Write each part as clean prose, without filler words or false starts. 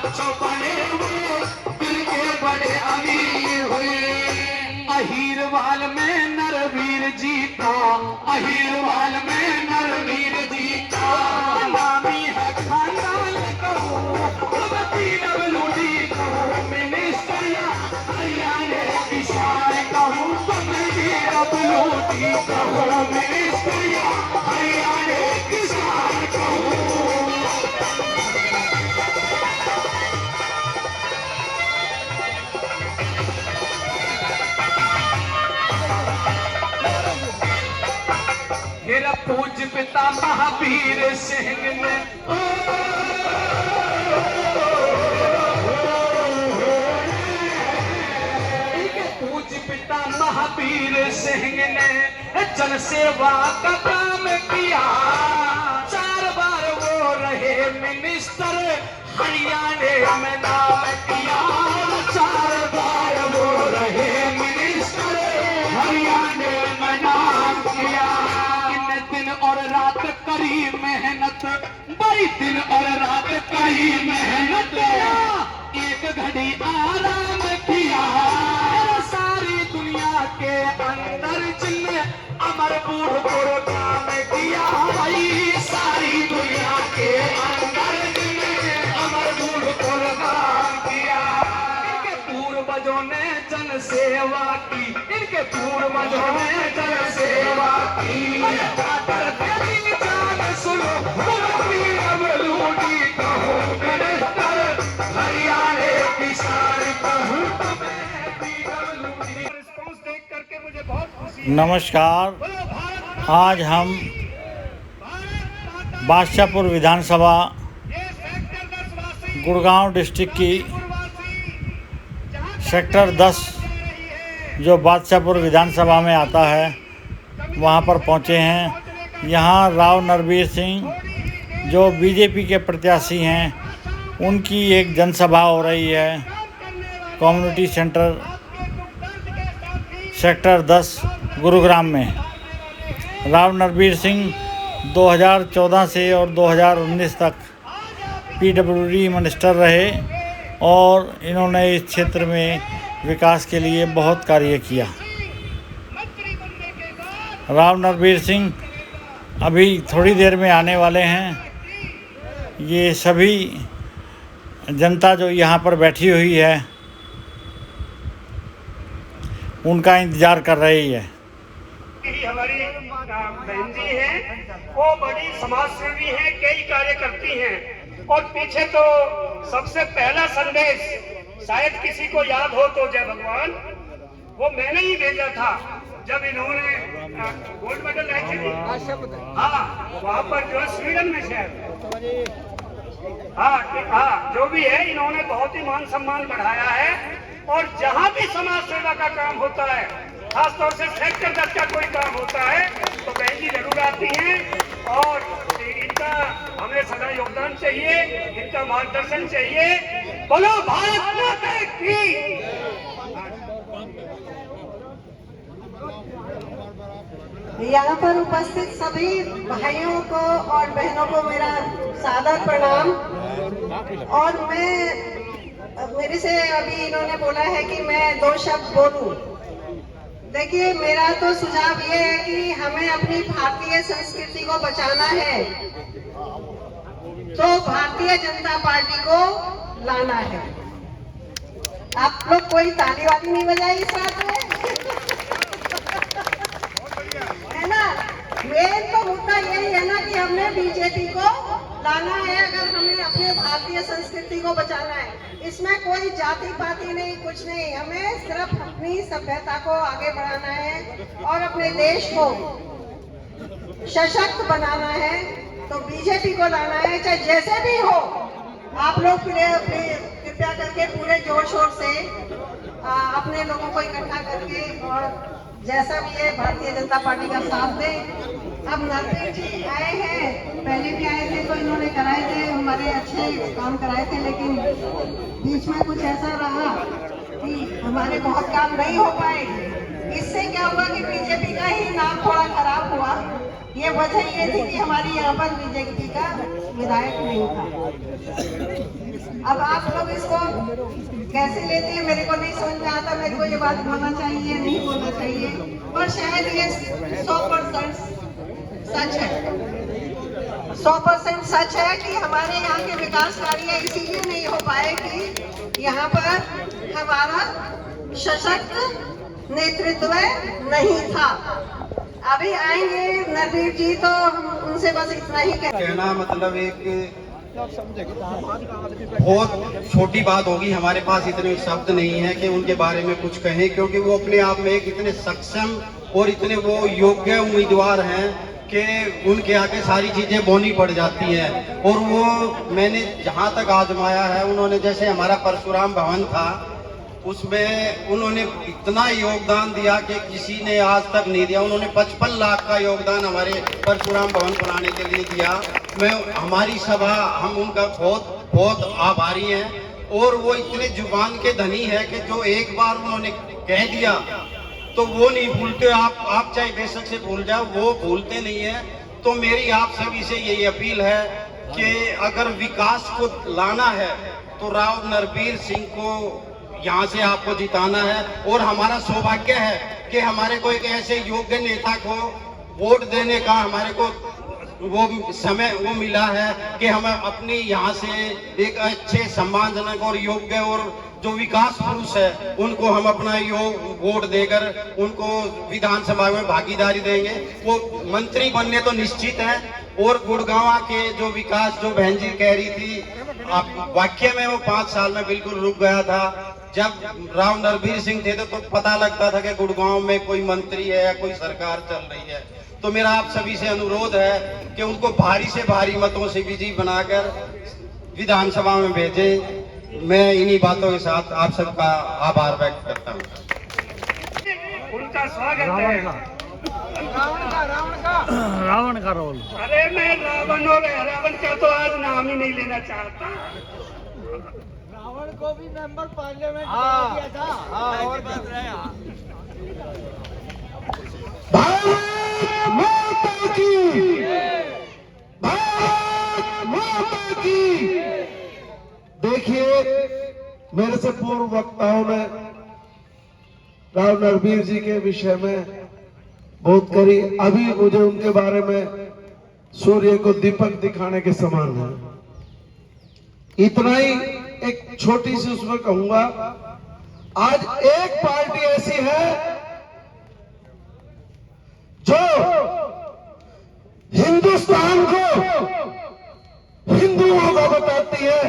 जो बने हुए दिल के बड़े अमीर हुए। अहीरवाल में नरवीर जीता, अहीरवाल में नरवीर जीता। नामी है खानदान कहूँ PWD कहूँ, मिनिस्टर या हरियाणा किसान कहूँ, PWD कहूँ, मिनिस्टर या हरियाणा किसान कहूँ। मेरा पूज्य पिता महावीर सिंह ने पूज्य पिता महावीर सिंह ने जन सेवा का काम किया। 4 बार वो रहे मिनिस्टर, हरियाणा में नाम किया। 4 बार वो रहे मिनिस्टर, हरियाणा में नाम किया। दिन और रात करी मेहनत, बड़ी दिन और रात करी मेहनत, एक घड़ी आराम किया। सारी दुनिया के अंदर जिनने अमरपुर काम किया, भाई सारी दुनिया के अंदर जिनने अमरपुर काम किया। इनके पूर्वजों ने जन सेवा की, इनके पूर्वजों ने जन सेवा की। नमस्कार। आज हम बादशाहपुर विधानसभा गुड़गांव डिस्ट्रिक्ट की सेक्टर 10 जो बादशाहपुर विधानसभा में आता है वहां पर पहुंचे हैं। यहां राव नरवीर सिंह जो बीजेपी के प्रत्याशी हैं उनकी एक जनसभा हो रही है कम्युनिटी सेंटर सेक्टर 10 गुरुग्राम में। राव नरवीर सिंह 2014 से और 2019 तक PWD मिनिस्टर रहे और इन्होंने इस क्षेत्र में विकास के लिए बहुत कार्य किया। राव नरवीर सिंह अभी थोड़ी देर में आने वाले हैं। ये सभी जनता जो यहाँ पर बैठी हुई है उनका इंतज़ार कर रही है। हमारी बहन जी हैं, वो बड़ी समाजसेवी हैं, कई कार्य करती हैं। और पीछे तो सबसे पहला संदेश शायद किसी को याद हो तो जय भगवान, वो मैंने ही भेजा था जब इन्होंने गोल्ड मेडल लाए थे। हाँ, वहाँ पर जो स्वीडन में शायद, हाँ जो भी है, इन्होंने बहुत ही मान सम्मान बढ़ाया है। और जहाँ भी समाज सेवा का काम होता है, खासतौर से सेक्टर 10 का कोई काम होता है, तो बहन जी जरूर आती हैं और इनका हमें सदा योगदान चाहिए, इनका मार्गदर्शन चाहिए। बोलो भारत माता की। यहाँ पर उपस्थित सभी भाइयों को और बहनों को मेरा सादर प्रणाम। और मेरे से अभी इन्होंने बोला है कि मैं 2 शब्द बोलूं। देखिए, मेरा तो सुझाव ये है कि हमें अपनी भारतीय संस्कृति को बचाना है, तो भारतीय जनता पार्टी को लाना है। आप लोग कोई ताली वाली नहीं बजाई इस बात में, है ना। मेन तो मुद्दा यही है ना कि हमने बीजेपी को लाना है, अगर हमें अपने भारतीय संस्कृति को बचाना है। इसमें कोई जाति पाति नहीं, कुछ नहीं, हमें सिर्फ अपनी सभ्यता को आगे बढ़ाना है और अपने देश को सशक्त बनाना है। तो बीजेपी को लाना है, चाहे जैसे भी हो। आप लोग कृपया करके पूरे जोर शोर से अपने लोगों को इकट्ठा करके और जैसा भी है भारतीय जनता पार्टी का साथ दें। अब नरवीर जी आए हैं, पहले भी आए थे तो इन्होंने कराए थे, हमारे अच्छे काम कराए थे, लेकिन बीच में कुछ ऐसा रहा कि हमारे बहुत काम नहीं हो पाए। इससे क्या हुआ कि बीजेपी का ही नाम थोड़ा खराब हुआ। ये वजह ये थी कि हमारी यहाँ पर बीजेपी का विधायक नहीं था। अब आप लोग इसको कैसे लेते हैं मेरे को नहीं समझ में आता। मेरे को ये बात बोलना चाहिए नहीं बोलना चाहिए, पर शायद ये 100% सच है। 100% सच है कि हमारे यहाँ के विकास कार्य इसीलिए नहीं हो पाए कि यहाँ पर हमारा सशक्त नेतृत्व नहीं था। अभी आएंगे नरवीर जी तो हम उनसे बस इतना ही कहना मतलब एक बहुत छोटी बात होगी। हमारे पास इतने शब्द नहीं है कि उनके बारे में कुछ कहें, क्योंकि वो अपने आप में एक इतने सक्षम और इतने वो योग्य उम्मीदवार हैं कि उनके आगे सारी चीजें बोनी पड़ जाती हैं। और वो मैंने जहाँ तक आजमाया है, उन्होंने जैसे हमारा परशुराम भवन था उसमें उन्होंने इतना योगदान दिया कि किसी ने आज तक नहीं दिया। उन्होंने 55 लाख का योगदान हमारे परशुराम भवन बनाने के लिए दिया। हमारी सभा हम उनका बहुत बहुत आभारी हैं। और वो इतने जुबान के धनी है कि जो एक बार उन्होंने कह दिया तो वो नहीं भूलते। आप चाहे बेशक से भूल जाओ, वो भूलते नहीं है। तो मेरी आप सभी से यही अपील है कि अगर विकास को लाना है तो राव नरवीर सिंह को यहाँ से आपको जिताना है। और हमारा सौभाग्य है कि हमारे को एक ऐसे योग्य नेता को वोट देने का हमारे को वो समय वो मिला है कि हम अपनी यहाँ से एक अच्छे सम्मानजनक और योग्य और जो विकास पुरुष है उनको हम अपना वोट देकर उनको विधानसभा में भागीदारी देंगे। वो मंत्री बनने तो निश्चित है। और गुड़गांव के जो विकास जो बहन जी कह रही थी, वाक्य में वो 5 साल में बिल्कुल रुक गया था। जब राव नरवीर सिंह थे तो पता लगता था कि गुड़गांव में कोई मंत्री है या कोई सरकार चल रही है। तो मेरा आप सभी से अनुरोध है कि उनको भारी से भारी मतों से विजयी बनाकर विधानसभा में भेजें। मैं इन्हीं बातों के साथ आप सबका आभार व्यक्त करता हूँ। उनका स्वागत है। रावण का रोल। अरे मैं रावण का तो आज नाम ही नहीं लेना चाहता। रावण को भी मेंबर पार्लियामेंट बना दिया था। और भारत माता की, भारत माता की। देखिए, मेरे से पूर्व वक्ताओं ने राव नरवीर जी के विषय में बहुत करी। अभी मुझे उनके बारे में सूर्य को दीपक दिखाने के समान है। इतना ही एक छोटी सी उसमें कहूंगा, आज एक पार्टी ऐसी है जो हिंदुस्तान को हिंदुओं का बताती है,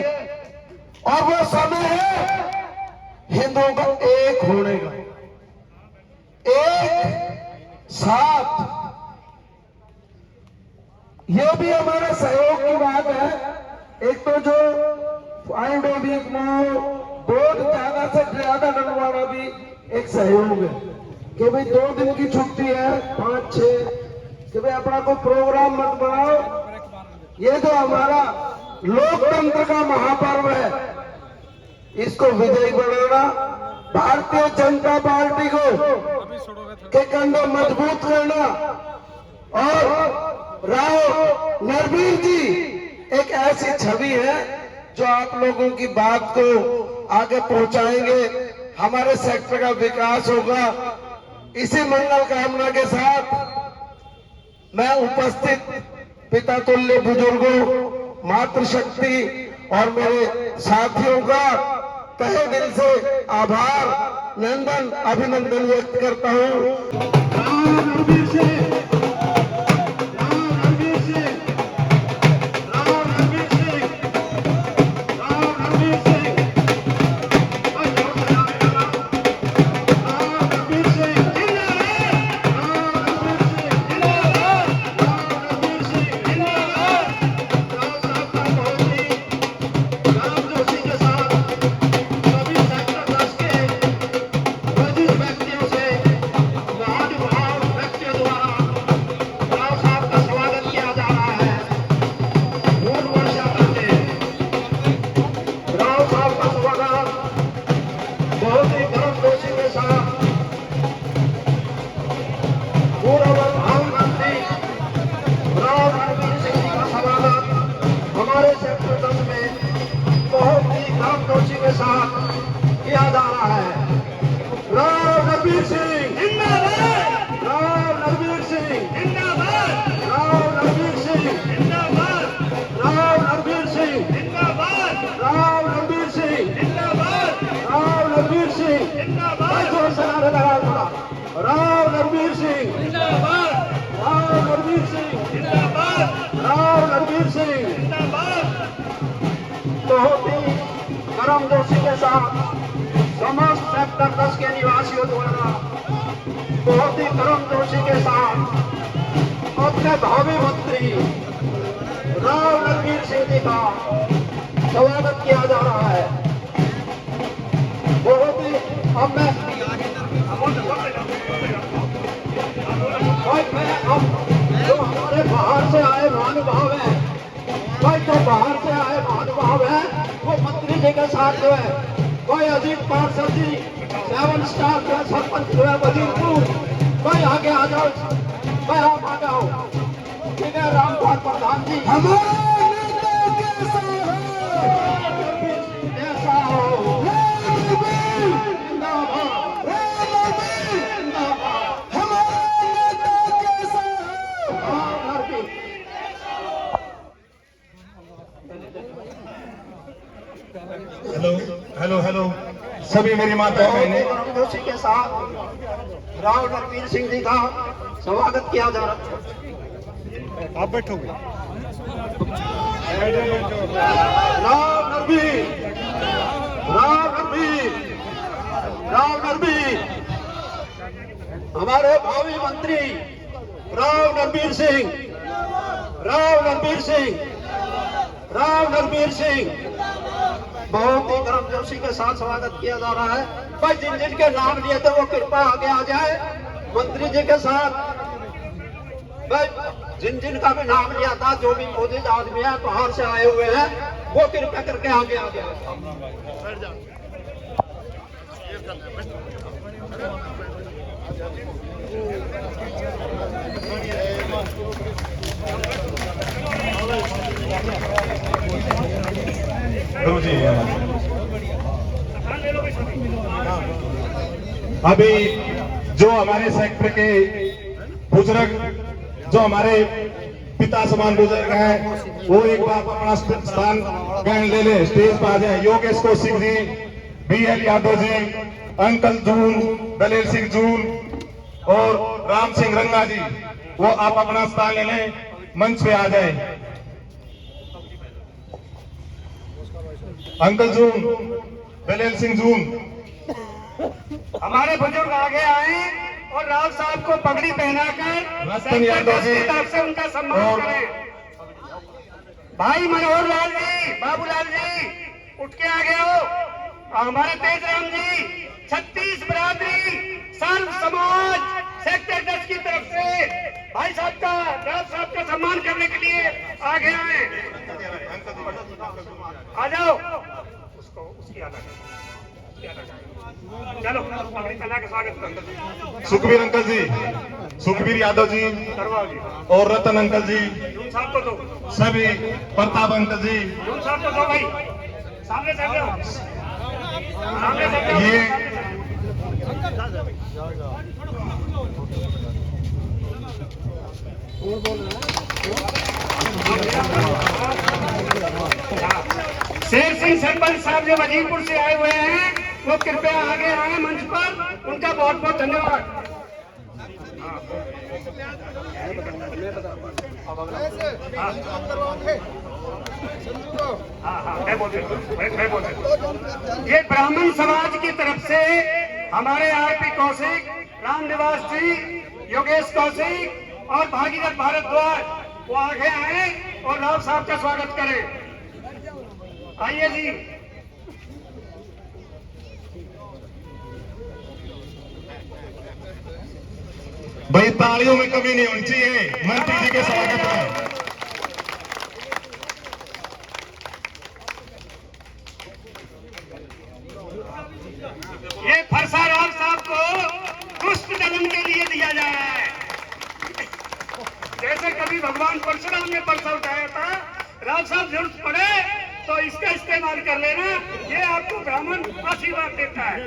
और वो समय है हिंदुओं का एक होने का, एक साथ। ये भी हमारे सहयोग की बात है। एक तो जो 5 वीक में बहुत ज्यादा से ज्यादा डलवाना भी एक सहयोग है कि भाई 2 दिन की छुट्टी है, 5-6 कि भाई अपना कोई प्रोग्राम मत बनाओ। ये जो हमारा लोकतंत्र का महापर्व है, इसको विजयी बनाना, भारतीय जनता पार्टी को के कंधे मजबूत करना। और राव नरवीर जी एक ऐसी छवि है जो आप लोगों की बात को आगे पहुंचाएंगे। हमारे सेक्टर का विकास होगा। इसी मंगल कामना के साथ मैं उपस्थित पिता तुल्य बुजुर्गों, मातृशक्ति और मेरे साथियों का तहे दिल से आभार, नंदन, अभिनंदन व्यक्त करता हूँ। व्यक्तियों से बहुत ही गर्मजोशी के साथ अपने भावी मंत्री राव नरवीर सिंह जी का स्वागत किया जा रहा है। बहुत ही अब मैं जो हमारे बाहर से आए महानुभाव हैं, भाई जो बाहर से आए महानुभाव हैं, वो मंत्री जी के साथ जो है भाई अजीत पार्षद जी 7 स्टार जो है सरपंच जो है वजीरपुर, भाई आगे आ जाओ, भाई आप आ जाओ। ठीक है, रामपाल प्रधान जी हमारे नेता ऐसा हो हेलो हेलो सभी मेरी माता बहनें, जोशी के साथ राव नरवीर सिंह जी का स्वागत किया जा रहा है। आप बैठोगे। राव नरवीर, राव नरवीर, राव नरवीर, हमारे भावी मंत्री राव नरवीर सिंह, राव नरवीर सिंह, राव नरवीर सिंह, बहुत ही गर्मजोशी के साथ स्वागत किया जा रहा है। भाई जिन जिन के नाम लिए थे वो कृपा आगे आ जाए मंत्री जी के साथ। भाई जिन जिन का भी नाम लिया था, जो भी मौजूद आदमी है बाहर से आए हुए हैं, वो कृपया करके आगे आ जाए। जी अभी जो हमारे सेक्टर के बुजुर्ग, जो हमारे पिता समान बुजुर्ग हैं, वो एक बार अपना स्थान ग्रहण ले ले, स्टेज पर आ जाए। योगेश कौशिक जी, BL यादव जी, अंकल जून, दलेल सिंह जून और राम सिंह रंगा जी, वो आप अपना स्थान ले लें, मंच पे आ जाए। अंकल जून, दलेल सिंह जून, हमारे बुजुर्ग आगे आए और राव साहब को पगड़ी पहनाकर रतन यादव जी की तरफ से उनका सम्मान करें। भाई मनोहर लाल जी, बाबूलाल जी, उठ के आगे हो। हमारे तेज राम जी, 36 बरादरी सर्व समाज सेक्टर 10 की तरफ से भाई साहब का, राव साहब का सम्मान करने के लिए आगे आए। आ जाओ, उसको उसकी अलग चलो पगड़ी पहना के स्वागत करो। सुखबीर अंकल जी, सुखबीर यादव जी करवाओ जी, और रतन अंकल जी, जून साहब को दो, सभी प्रताप अंकल जी, जून साहब को दो भाई, सामने से आओ, सामने से आओ, ये शेर सिंह सरपंच साहब जो वजीरपुर से आए हुए हैं, वो कृपया आगे आए मंच पर, उनका बहुत बहुत धन्यवाद। हाँ, मैं बोल रहा हूँ। ये ब्राह्मण समाज की तरफ से हमारे RP कौशिक, राम निवास जी, योगेश कौशिक और भागीरथ भारद्वाज, वो आगे आए और राव साहब का स्वागत करें। आइए जी। भाई तालियों में कमी नहीं होनी चाहिए मंत्री जी के स्वागत में। ये फरसा राव साहब को दुष्ट दलन के लिए दिया जा रहा है। जैसे कभी भगवान परशुराम ने परसा उठाया था, राव साहब जरूरत पड़े तो इसका इस्तेमाल कर लेना, ये आपको ब्राह्मण आशीर्वाद देता है।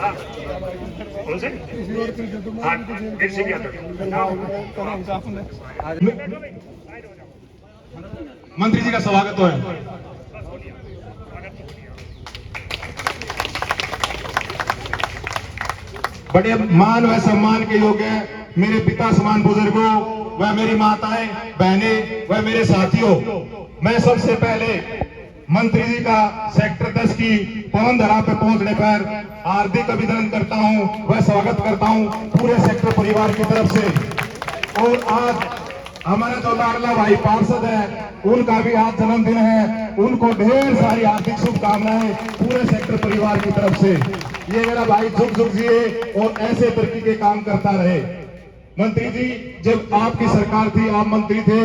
हाँ, कौन से? हाँ, वीर सिंह यादव। मंत्री जी का स्वागत है। बड़े मान व सम्मान के योग्य मेरे पिता समान बुजुर्गों, व मेरी माताएं, बहनें व मेरे साथियों, मैं सबसे पहले मंत्री जी का सेक्टर 10 की पवन धरा पे पहुंचने पर हार्दिक अभिनंदन करता हूं व स्वागत करता हूं पूरे सेक्टर परिवार की तरफ से। और आज हमारा जो लाडला भाई पार्षद है, उनका भी आज जन्मदिन है, उनको ढेर सारी हार्दिक शुभकामनाएं पूरे सेक्टर परिवार की तरफ से। ये मेरा भाई झुक झुक जिए और ऐसे तरक्की के काम करता रहे। मंत्री जी, जब आपकी सरकार थी, आप मंत्री थे,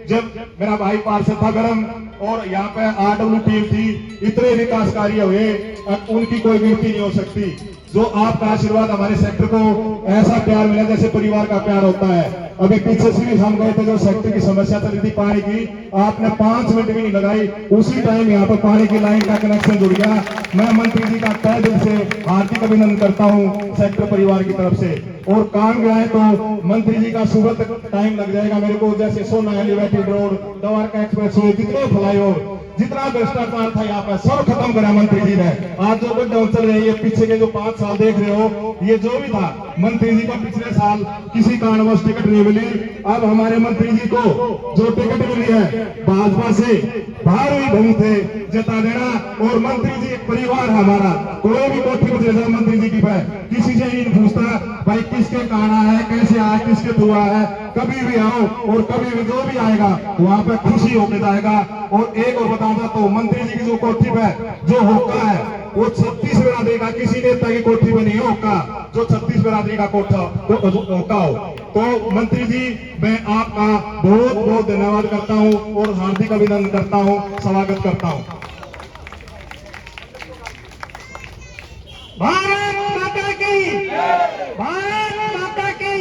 जब मेरा भाई पार्षद था गरम और यहाँ पे RW टीम थी, इतने विकास कार्य हुए, उनकी कोई गिनती नहीं हो सकती। जो आपका आशीर्वाद हमारे सेक्टर को ऐसा प्यार मिला जैसे परिवार का प्यार होता है। अभी पीछे से भी हम गए थे, जो सेक्टर की समस्या चल रही थी पानी की, आपने 5 मिनट भी नहीं लगाई, उसी टाइम यहाँ पर पानी की लाइन का कनेक्शन जुड़ गया। मैं मंत्री जी का तहे दिल से हार्दिक अभिनंदन करता हूँ सेक्टर परिवार की तरफ से। और काम गया है तो मंत्री जी का सुबह तक टाइम लग जाएगा मेरे को, जैसे सोना elevated road, Dwarka express way, जितने फ्लाईओवर, जितना भ्रष्टाचार था यहाँ पर सब खत्म करा मंत्री जी ने। आज जो गड्ढा चल रहे हैं, ये पीछे के जो 5 साल देख रहे हो, ये जो भी था, मंत्री जी को पिछले साल किसी कारणवश टिकट नहीं मिली। अब हमारे मंत्री जी को जो टिकट मिली है भाजपा से, भारी बहुमत से जता देना। और मंत्री जी एक परिवार हमारा, कोई भी कोठी में जैसा मंत्री जी की है, किसी से नहीं पूछता भाई किसके कहना है, कैसे आया, किसके दुआ है। कभी भी आओ और कभी भी जो भी आएगा वहां पे खुशी होकर जाएगा। और एक और बताऊंगा तो मंत्री जी की जो कोठी पे जो होका है, वो 36 बिरादरी का, किसी नेता की कोठी में नहीं होका जो 36 बिरादरी का कोठा होका हो। तो मंत्री जी, मैं आपका बहुत बहुत धन्यवाद करता हूं और हार्दिक अभिनंदन करता हूं, स्वागत करता हूं। भारत माता की, भारत माता की।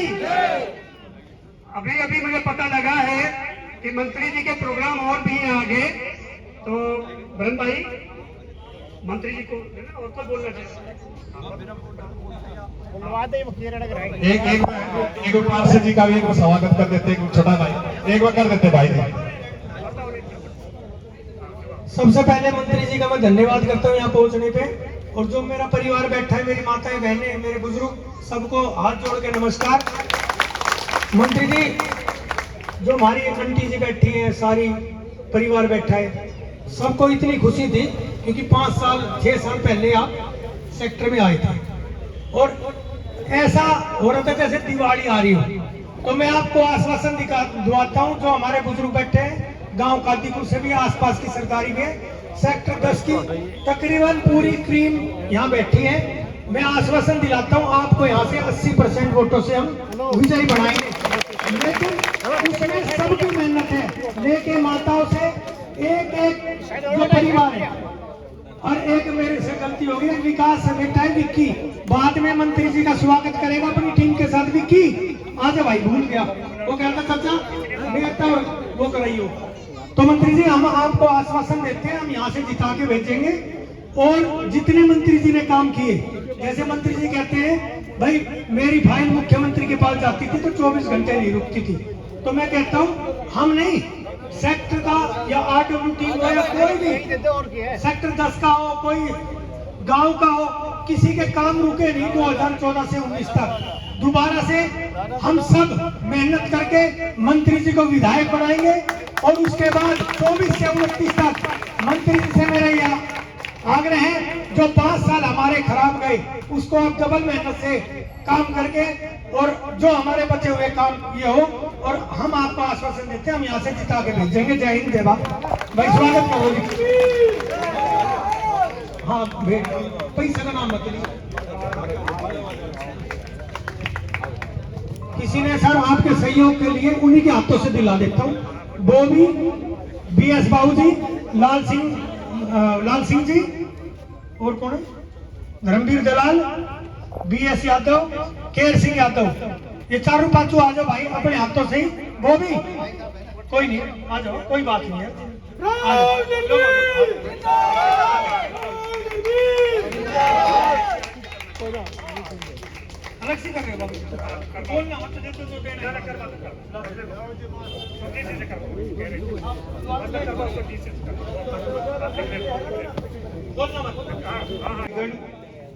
अभी अभी मुझे पता लगा है कि मंत्री जी के प्रोग्राम और भी हैं आगे, तो बहन भाई मंत्री जी को और कुछ बोलना चाहिए। एक पार्षद जी का भी एक स्वागत कर देते, एक छोटा भाई एक बार कर देते भाई जी। सबसे पहले मंत्री जी का मैं धन्यवाद करता हूँ यहाँ पहुँचने पे। और जो मेरा परिवार बैठा है, मेरी माताएं, बहनें, मेरे बुजुर्ग, सबको हाथ जोड़ के नमस्कार। मंत्री जी, जो हमारी एक आंटी जी बैठी हैं, सारी परिवार बैठा है, सबको इतनी खुशी थी क्योंकि 5 साल 6 साल पहले आप सेक्टर में आए थे और ऐसा हो रहा था जैसे दिवाली आ रही हो। तो मैं आपको आश्वासन दिलाता हूँ, जो हमारे बुजुर्ग बैठे हैं गांव कादीपुर से भी, आसपास की सरकारी में, सेक्टर 10 की तकरीबन पूरी टीम यहाँ बैठी है। मैं आश्वासन दिलाता हूँ आपको, यहाँ से 80% वोटों से हम विजयी बनाएंगे। लेकिन उसमें सबकी मेहनत है, लेके माताओं से एक एक जो परिवार है। और एक मेरे से गलती होगी, विकास से बेटा है विक्की, बाद में मंत्री जी का स्वागत करेगा अपनी टीम के साथ। विक्की आज भाई भूल गया, वो कहता चाचा बेटा वो कराइयो। तो मंत्री जी, हम आपको आश्वासन देते हैं, हम यहाँ से जिता के भेजेंगे। और जितने मंत्री जी ने काम किए, जैसे मंत्री जी कहते हैं भाई मेरी फाइल मुख्यमंत्री के पास जाती थी तो 24 घंटे नहीं रुकती थी, तो मैं कहता हूँ हम नहीं, सेक्टर का या RW टीम हो या कोई भी सेक्टर 10 का हो, कोई गांव का हो, किसी के काम रुके नहीं 2014 से 19 तक। दोबारा से हम सब मेहनत करके मंत्री जी को विधायक बनाएंगे और उसके बाद 24 से 29 तक मंत्री जी से मेरा यह आग्रह है, जो 5 साल हमारे खराब गए उसको आप डबल मेहनत से काम करके और जो हमारे बचे हुए काम ये हो। और हम आपको आश्वासन देते हैं, हम यहाँ से जिता के भेजेंगे। जय हिंद, जय भारत। भाई स्वागत करो। हाँ पैसे का नाम बता किसी ने सर आपके सहयोग के लिए उन्हीं के हाथों से दिला देता हूँ। बॉबी, BS बाबू जी, लाल सिंह जी, और कौन है, धर्मवीर दलाल, BS यादव, केर सिंह यादव, ये चारों पांचों आ जाओ भाई अपने हाथों से ही। बॉबी कोई नहीं, आ जाओ, कोई बात नहीं है। अलग से कर रहे हो बाबू, बोलना मत, जो देना करवा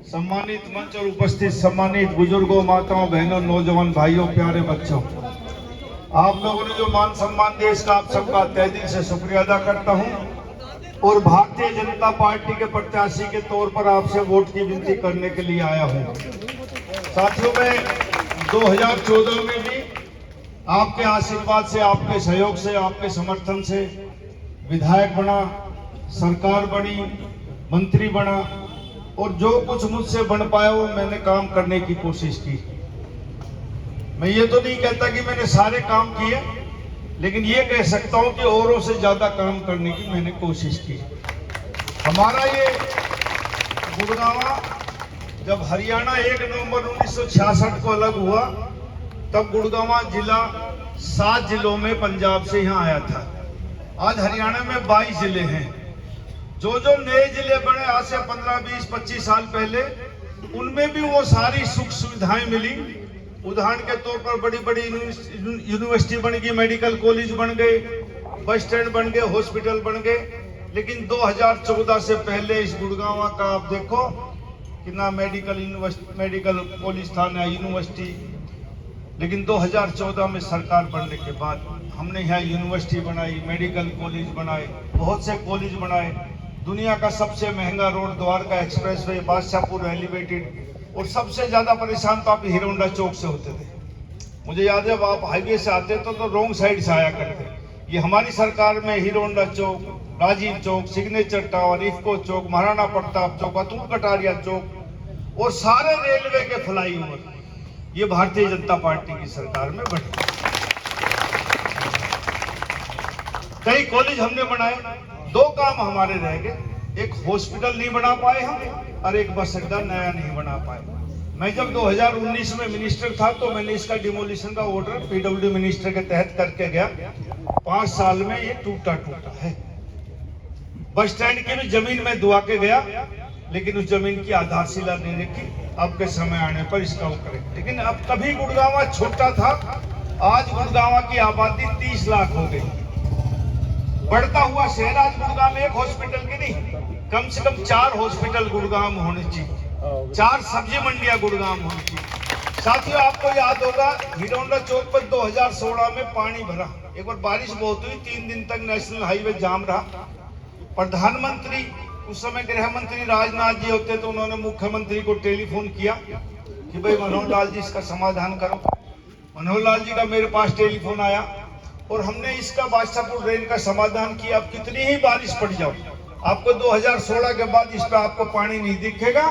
सम्मानित मंच और उपस्थित सम्मानित बुजुर्गों, माताओं, बहनों, नौजवान भाइयों, प्यारे बच्चों, आप लोगों ने जो मान सम्मान दिया इसका आप सबका तहे दिल से शुक्रिया अदा करता हूं और भारतीय जनता पार्टी के प्रत्याशी के तौर पर आपसे वोट की विनती करने के लिए आया हूं। साथियों, मैं 2014 में भी आपके आशीर्वाद से, आपके सहयोग से, आपके समर्थन से विधायक बना, सरकार बनी, मंत्री बना और जो कुछ मुझसे बन पाया वो मैंने काम करने की कोशिश की। मैं ये तो नहीं कहता कि मैंने सारे काम किए, लेकिन ये कह सकता हूं कि औरों से ज्यादा काम करने की मैंने कोशिश की। हमारा ये गुड़गांवा जब हरियाणा 1 नवंबर 1966 को अलग हुआ, तब गुड़गांवा जिला 7 जिलों में पंजाब से यहाँ आया था। आज हरियाणा में 22 जिले हैं। जो नए जिले बने आज से 15, 20, 25 साल पहले, उनमें भी वो सारी सुख सुविधाएं मिली। उदाहरण के तौर पर बड़ी बड़ी यूनिवर्सिटी बन गई, मेडिकल कॉलेज बन गए, बस स्टैंड बन गए, हॉस्पिटल बन गए। लेकिन 2014 से पहले इस गुड़गांवा का आप देखो कि ना मेडिकल कॉलेज था, ना यूनिवर्सिटी। लेकिन 2014 में सरकार बनने के बाद हमने यहाँ यूनिवर्सिटी बनाई, मेडिकल कॉलेज बनाए, बहुत से कॉलेज बनाए। दुनिया का सबसे महंगा road Dwarka expressway, Badshahpur elevated, और सबसे ज्यादा परेशान तो आप हीरोंडा चौक से होते थे। मुझे याद है, जब आप हाईवे से आते तो रोंग साइड से आया करते। ये हमारी सरकार में हीरोंडा चौक, राजीव चौक, सिग्नेचर टावर, इफ्को चौक, महाराणा प्रताप चौक, अतुल कटारिया चौक और सारे रेलवे के फ्लाईओवर ये भारतीय जनता पार्टी की सरकार में बने। कई कॉलेज हमने बनाए। 2 काम हमारे रह गए, एक हॉस्पिटल नहीं बना पाए हम और एक बस अड्डा नया नहीं बना पाए। मैं जब 2019 में मिनिस्टर था तो मैंने इसका डिमोलिशन का ऑर्डर पीडब्ल्यू मिनिस्टर के तहत करके गया। 5 साल में ये टूटा है। बस स्टैंड की भी जमीन में दुआ के गया, लेकिन उस जमीन की आधारशिला नहीं रखी। अब के समय आने पर इसका वो करें। लेकिन अब कभी गुड़गांवा छोटा था, आज गुड़गांवा की आबादी 30 लाख हो गई। बढ़ता हुआ शहर आज गुड़गांव में एक हॉस्पिटल की नहीं, कम से कम 4 हॉस्पिटल गुड़गांव में होने चाहिए, 4 सब्जी मंडियां गुड़गांव में होनी चाहिए। साथियों, आपको याद होगा हीरोंडा चौक पर 2016 में पानी भरा। एक बार बारिश बहुत हुई, 3 दिन तक नेशनल हाईवे जाम रहा। प्रधानमंत्री, उस समय गृह मंत्री राजनाथ जी होते तो उन्होंने मुख्यमंत्री को टेलीफोन किया कि भाई मनोहर लाल जी इसका समाधान करो। मनोहर लाल जी का मेरे पास टेलीफोन आया और हमने इसका बादशाहपुर ड्रेन का समाधान किया। अब कितनी ही बारिश पड़ जाओ, आपको 2016 के बाद इस पर आपको पानी नहीं दिखेगा।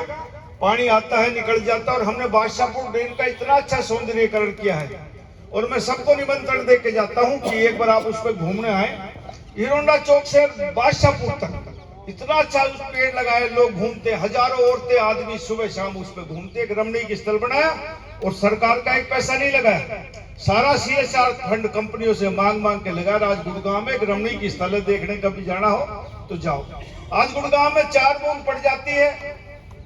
पानी आता है, निकल जाता है। और हमने बादशाहपुर ड्रेन का इतना अच्छा सौंदर्यीकरण किया है और मैं सबको निमंत्रण दे के जाता हूँ कि एक बार आप उस पर घूमने आए। हीरोंडा चौक से बादशाहपुर तक इतना अच्छा उस पेड़ लगाए, लोग घूमते, हजारों औरतें आदमी सुबह शाम उस पर घूमते। एक रमणीक स्थल बनाया और सरकार का एक पैसा नहीं लगाया, सारा CSR फंड कंपनियों से मांग के लगा। आज गुड़गांव में एक रमणीक स्थल है, देखने कभी जाना हो तो जाओ। आज गुड़गांव में 4 बूंद पड़ जाती है,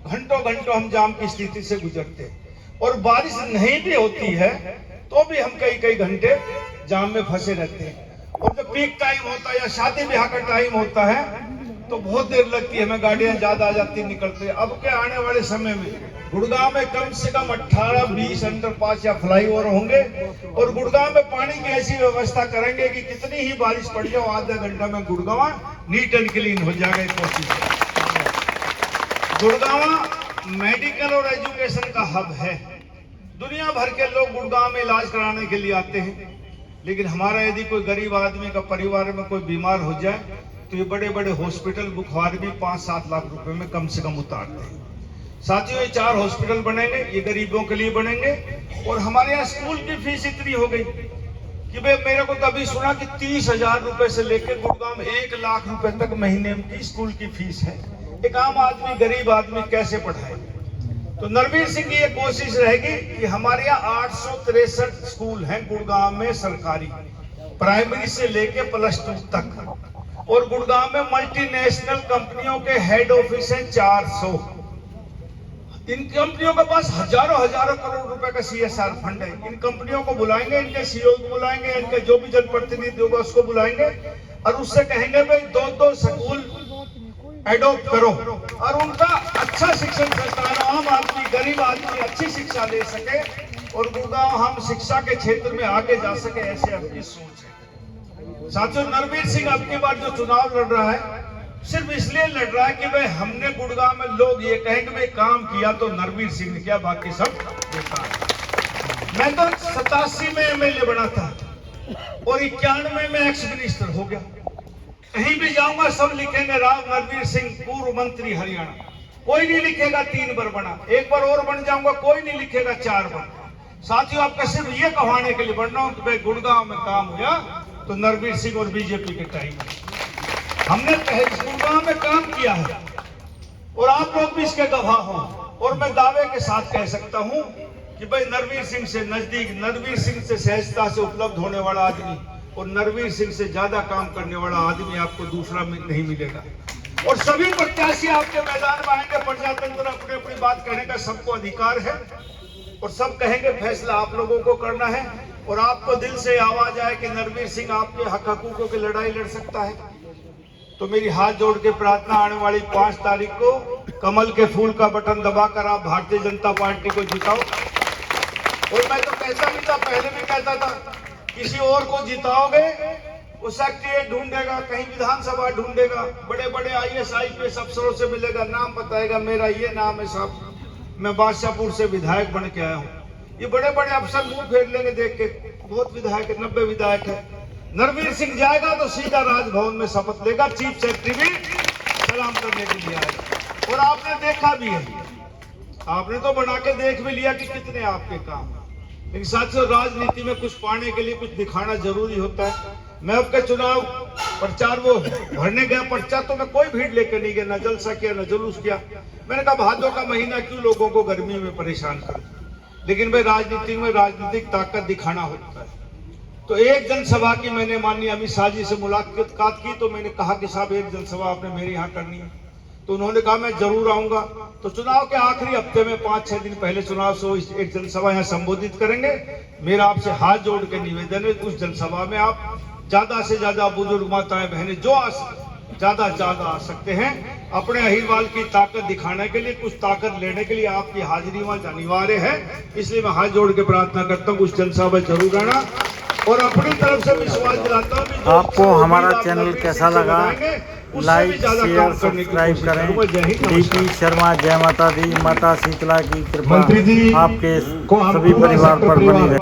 घंटों हम जाम की स्थिति से गुजरते हैं। और बारिश नहीं भी होती है तो भी हम कई घंटे जाम में फंसे रहते हैं। और जब पीक टाइम होता है या शादी ब्याह का टाइम होता है तो बहुत देर लगती है, हमें गाड़ियां ज्यादा आ जाती निकलते। अब के आने वाले समय में गुड़गांव में कम से कम 18-20 अंडरपास या फ्लाईओवर होंगे और गुड़गांव में पानी की ऐसी व्यवस्था करेंगे कि कितनी ही बारिश पड़ जाए, आधा घंटा में गुड़गांव नीट एंड क्लीन हो जाएगा। कोशिश गुड़गांव मेडिकल और एजुकेशन का हब है। दुनिया भर के लोग गुड़गांव में इलाज कराने के लिए आते हैं। लेकिन हमारा यदि कोई गरीब आदमी का परिवार में कोई बीमार हो जाए तो ये बड़े हॉस्पिटल बुखार भी 5-7 लाख रुपए में कम से कम उतारते हैं। साथियों, ये 4 हॉस्पिटल बनेंगे, ये गरीबों के लिए बनेंगे। और हमारे यहाँ स्कूल की फीस इतनी हो गई कि भाई मेरे को कभी सुना कि 30,000 रुपए से लेकर गुड़गांव में 1 लाख रुपए तक महीने की स्कूल की फीस है। एक आम आदमी, गरीब आदमी कैसे पढ़ाए? तो नरवीर सिंह की ये कोशिश रहेगी कि हमारे यहाँ 863 स्कूल हैं गुड़गांव में सरकारी, प्राइमरी से लेके +2 तक। और गुड़गांव में मल्टीनेशनल कंपनियों के हेड ऑफिस हैं 400। इन कंपनियों के पास हजारों करोड़ रुपए का CSR फंड है। इन कंपनियों को बुलाएंगे, इनके CEO को बुलाएंगे, इनके जो भी जनप्रतिनिधि होगा उसको बुलाएंगे और उससे कहेंगे भाई 2 स्कूल एडॉप्ट करो और उनका अच्छा शिक्षण संस्थान, आम आदमी, गरीब आदमी अच्छी शिक्षा ले सके और गुड़गांव हम शिक्षा के क्षेत्र में आगे जा सके, ऐसे अपनी सोच है। साथियों, नरवीर सिंह अब की बार जो चुनाव लड़ रहा है सिर्फ इसलिए लड़ रहा है कि भाई हमने गुड़गांव में लोग ये कहेंगे भाई काम किया तो नरवीर सिंह ने किया, बाकी सब बेकार। मैं तो 87 में एमएलए बना था और 91 में एक्स मिनिस्टर हो गया। कहीं भी जाऊंगा सब लिखेंगे राव नरवीर सिंह पूर्व मंत्री हरियाणा, कोई नहीं लिखेगा 3 बार बना। एक बार और बन जाऊंगा, कोई नहीं लिखेगा 4 बार। साथियों, आपका सिर्फ ये कहवाने के लिए बन रहा हूं कि भाई गुड़गांव में काम हुआ तो नरवीर सिंह और बीजेपी के टाइम में हमने गुड़गांव में काम किया है और आप लोग भी इसके गवाह हो। और मैं दावे के साथ कह सकता हूं कि भाई नरवीर सिंह से नजदीक, नरवीर सिंह से सहजता से उपलब्ध होने वाला आदमी और नरवीर सिंह से ज्यादा काम करने वाला आदमी आपको दूसरा नहीं मिलेगा। और सभी प्रत्याशी आपके मैदान में आएंगे, प्रजातंत्र अपनी अपनी बात कहने का सबको अधिकार है और सब कहेंगे फैसला आप लोगों को करना है। और आपको दिल से आवाज आए कि नरवीर सिंह आपके हक हकूकों की लड़ाई लड़ सकता है, तो मेरी हाथ जोड़ के प्रार्थना, आने वाली 5 तारीख को कमल के फूल का बटन दबाकर आप भारतीय जनता पार्टी को जिताओ। और मैं तो कहता भी था, पहले भी कहता था, किसी और को जिताओगे वो सेक्रेटरी ढूंढेगा, कहीं विधानसभा ढूंढेगा, बड़े बड़े IAS IPS अफसरों से मिलेगा, नाम बताएगा, मेरा ये नाम है साहब, मैं बादशाहपुर से विधायक बन के आया हूँ। ये बड़े बड़े अफसर मुंह फेर लेंगे देख के, बहुत विधायक है, 90 विधायक है। नरवीर सिंह जाएगा तो सीधा राजभवन में शपथ लेगा, चीफ सेक्रेटरी भी सलाम करने के लिए आएगा। और आपने देखा भी है, आपने तो बना के देख भी लिया कि कितने आपके काम। लेकिन साथियों, राजनीति में कुछ पाने के लिए कुछ दिखाना जरूरी होता है। मैं आपके चुनाव प्रचार वो भरने गया पर्चा, तो मैं कोई भीड़ लेकर नहीं गया, न जलसा किया न जुलूस किया। मैंने कहा भादों का महीना क्यों लोगों को गर्मी में परेशान कर। लेकिन भाई राजनीति में राजनीतिक ताकत दिखाना होता है। तो एक जनसभा की मैंने माननीय अमित शाह जी से मुलाकात की, तो मैंने कहा कि साहब एक जनसभा आपने मेरे यहाँ करनी है। तो उन्होंने कहा मैं जरूर आऊंगा। तो चुनाव के आखिरी हफ्ते में 5-6 दिन पहले चुनाव से एक जनसभा यहाँ संबोधित करेंगे। मेरा आपसे हाथ जोड़ के निवेदन है, उस जनसभा में आप ज्यादा से ज्यादा बुजुर्ग माताएं बहनें जो ज्यादा आ सकते हैं, अपने अहिरवाल की ताकत दिखाने के लिए, कुछ ताकत लेने के लिए आपकी हाजिरी वहां अनिवार्य है। इसलिए मैं हाथ जोड़ के प्रार्थना करता हूँ उस जनसभा में जरूर आना और अपनी तरफ से विश्वास दिलाता हूँ। आपको हमारा चैनल कैसा लगा? लाइक, शेयर, सब्सक्राइब करें। DP शर्मा, जय माता दी, माता शीतला की कृपा आपके सभी परिवार पर बनी रहे।